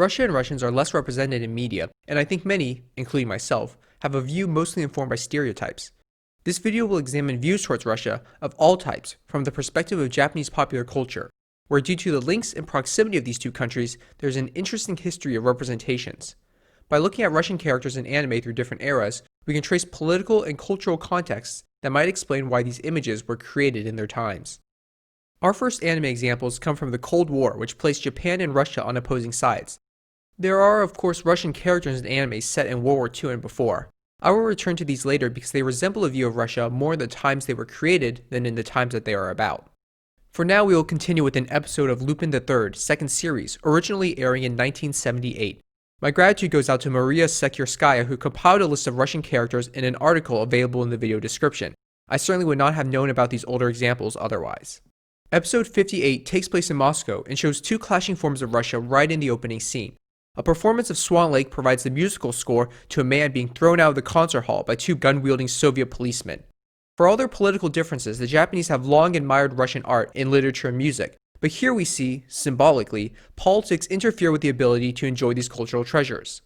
Russia and Russians are less represented in media, and I think many, including myself, have a view mostly informed by stereotypes. This video will examine views towards Russia of all types from the perspective of Japanese popular culture, where due to the links and proximity of these two countries, there's an interesting history of representations. By looking at Russian characters in anime through different eras, we can trace political and cultural contexts that might explain why these images were created in their times. Our first anime examples come from the Cold War, which placed Japan and Russia on opposing sides. There are, of course, Russian characters in anime set in World War II and before. I will return to these later because they resemble a view of Russia more in the times they were created than in the times that they are about. For now, we will continue with an episode of Lupin III, second series, originally airing in 1978. My gratitude goes out to Maria Sekirskaya, who compiled a list of Russian characters in an article available in the video description. I certainly would not have known about these older examples otherwise. Episode 58 takes place in Moscow and shows two clashing forms of Russia right in the opening scene. A performance of Swan Lake provides the musical score to a man being thrown out of the concert hall by two gun-wielding Soviet policemen. For all their political differences, the Japanese have long admired Russian art in literature and music, but here we see, symbolically, politics interfere with the ability to enjoy these cultural treasures.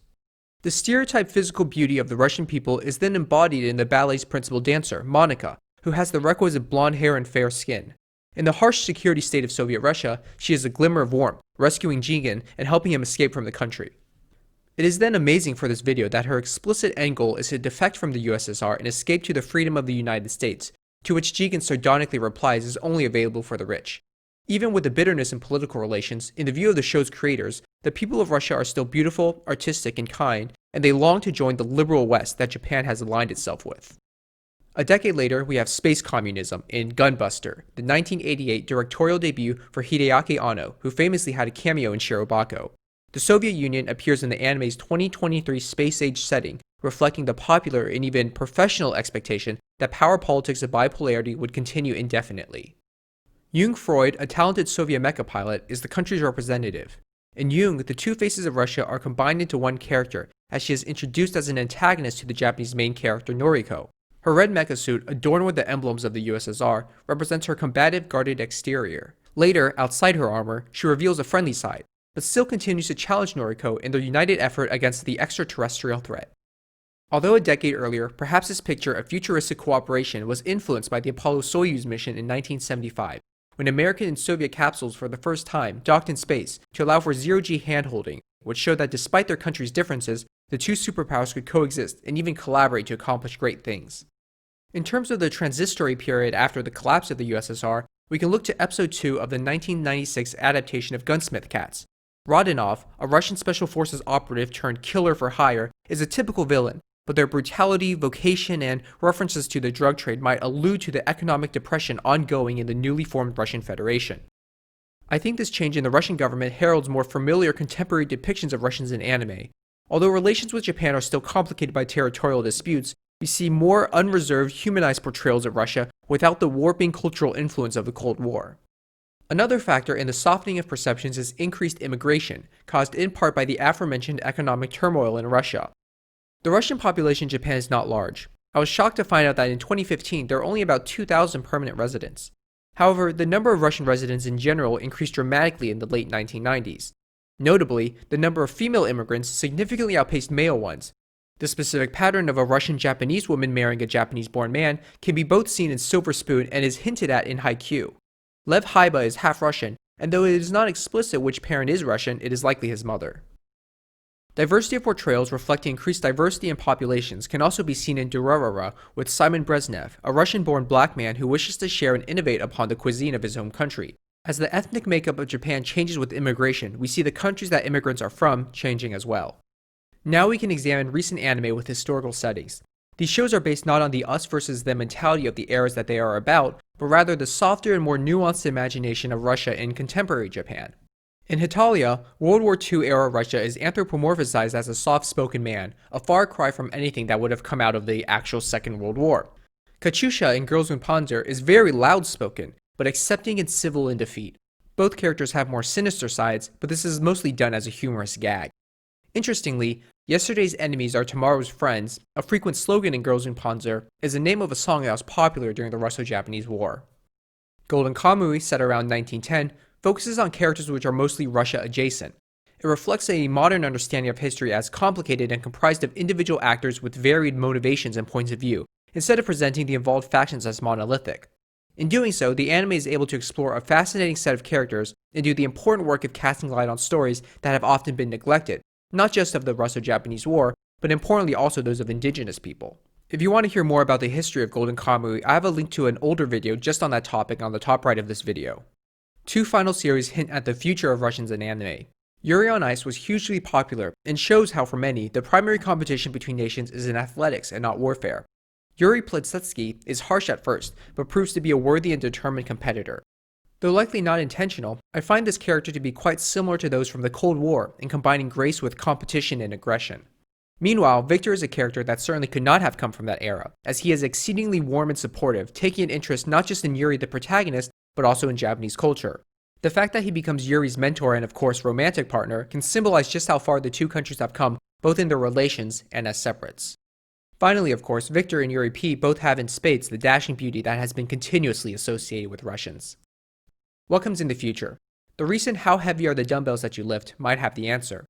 The stereotyped physical beauty of the Russian people is then embodied in the ballet's principal dancer, Monica, who has the requisite blonde hair and fair skin. In the harsh security state of Soviet Russia, she is a glimmer of warmth, rescuing Jigen and helping him escape from the country. It is then amazing for this video that her explicit end goal is to defect from the USSR and escape to the freedom of the United States, to which Jigen sardonically replies is only available for the rich. Even with the bitterness in political relations, in the view of the show's creators, the people of Russia are still beautiful, artistic, and kind, and they long to join the liberal West that Japan has aligned itself with. A decade later, we have space communism in Gunbuster, the 1988 directorial debut for Hideaki Anno, who famously had a cameo in Shirobako. The Soviet Union appears in the anime's 2023 space-age setting, reflecting the popular and even professional expectation that power politics of bipolarity would continue indefinitely. Jung Freud, a talented Soviet mecha pilot, is the country's representative. In Jung, the two faces of Russia are combined into one character, as she is introduced as an antagonist to the Japanese main character Noriko. Her red mecha suit, adorned with the emblems of the USSR, represents her combative, guarded exterior. Later, outside her armor, she reveals a friendly side, but still continues to challenge Noriko in their united effort against the extraterrestrial threat. Although a decade earlier, perhaps this picture of futuristic cooperation was influenced by the Apollo-Soyuz mission in 1975, when American and Soviet capsules for the first time docked in space to allow for zero-G handholding, which showed that despite their countries' differences, the two superpowers could coexist and even collaborate to accomplish great things. In terms of the transitory period after the collapse of the USSR, we can look to episode 2 of the 1996 adaptation of Gunsmith Cats. Rodionov, a Russian Special Forces operative turned killer for hire, is a typical villain, but their brutality, vocation, and references to the drug trade might allude to the economic depression ongoing in the newly formed Russian Federation. I think this change in the Russian government heralds more familiar contemporary depictions of Russians in anime. Although relations with Japan are still complicated by territorial disputes, we see more unreserved, humanized portrayals of Russia without the warping cultural influence of the Cold War. Another factor in the softening of perceptions is increased immigration, caused in part by the aforementioned economic turmoil in Russia. The Russian population in Japan is not large. I was shocked to find out that in 2015 there are only about 2,000 permanent residents. However, the number of Russian residents in general increased dramatically in the late 1990s. Notably, the number of female immigrants significantly outpaced male ones. The specific pattern of a Russian-Japanese woman marrying a Japanese-born man can be both seen in Silver Spoon and is hinted at in Haikyuu. Lev Haiba is half Russian, and though it is not explicit which parent is Russian, it is likely his mother. Diversity of portrayals reflecting increased diversity in populations can also be seen in Durarara with Simon Brezhnev, a Russian-born black man who wishes to share and innovate upon the cuisine of his home country. As the ethnic makeup of Japan changes with immigration, we see the countries that immigrants are from changing as well. Now we can examine recent anime with historical settings. These shows are based not on the us versus them mentality of the eras that they are about, but rather the softer and more nuanced imagination of Russia in contemporary Japan. In Hetalia, World War II-era Russia is anthropomorphized as a soft-spoken man, a far cry from anything that would have come out of the actual Second World War. Katyusha in Girls with Paanzer is very loud-spoken, but accepting and civil in defeat. Both characters have more sinister sides, but this is mostly done as a humorous gag. Interestingly, "Yesterday's enemies are tomorrow's friends," a frequent slogan in Girls in Paanzer, is the name of a song that was popular during the Russo-Japanese War. Golden Kamuy, set around 1910, focuses on characters which are mostly Russia adjacent. it reflects a modern understanding of history as complicated and comprised of individual actors with varied motivations and points of view, instead of presenting the involved factions as monolithic. In doing so, the anime is able to explore a fascinating set of characters and do the important work of casting light on stories that have often been neglected, not just of the Russo-Japanese War, but importantly also those of indigenous people. If you want to hear more about the history of Golden Kamuy, I have a link to an older video just on that topic on the top right of this video. Two final series hint at the future of Russians in anime. Yuri on Ice was hugely popular and shows how for many, the primary competition between nations is in athletics and not warfare. Yuri Plitsutsky is harsh at first, but proves to be a worthy and determined competitor. Though likely not intentional, I find this character to be quite similar to those from the Cold War in combining grace with competition and aggression. Meanwhile, Victor is a character that certainly could not have come from that era, as he is exceedingly warm and supportive, taking an interest not just in Yuri the protagonist, but also in Japanese culture. The fact that he becomes Yuri's mentor and of course romantic partner can symbolize just how far the two countries have come, both in their relations and as separates. Finally, of course, Victor and Yuri P both have in spades the dashing beauty that has been continuously associated with Russians. What comes in the future? The recent "How heavy are the dumbbells that you lift" might have the answer.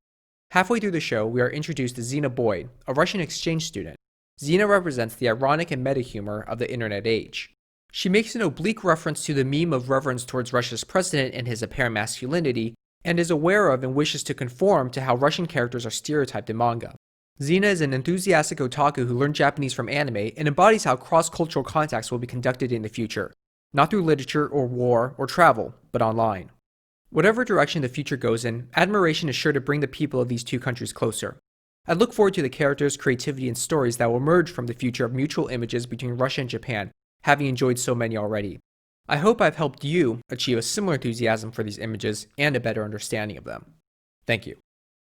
Halfway through the show, we are introduced to Xena Boyd, a Russian exchange student. Xena represents the ironic and meta-humor of the internet age. She makes an oblique reference to the meme of reverence towards Russia's president and his apparent masculinity, and is aware of and wishes to conform to how Russian characters are stereotyped in manga. Xena is an enthusiastic otaku who learned Japanese from anime and embodies how cross-cultural contacts will be conducted in the future, not through literature or war or travel, but online. Whatever direction the future goes in, admiration is sure to bring the people of these two countries closer. I look forward to the characters, creativity, and stories that will emerge from the future of mutual images between Russia and Japan, having enjoyed so many already. I hope I've helped you achieve a similar enthusiasm for these images and a better understanding of them. Thank you.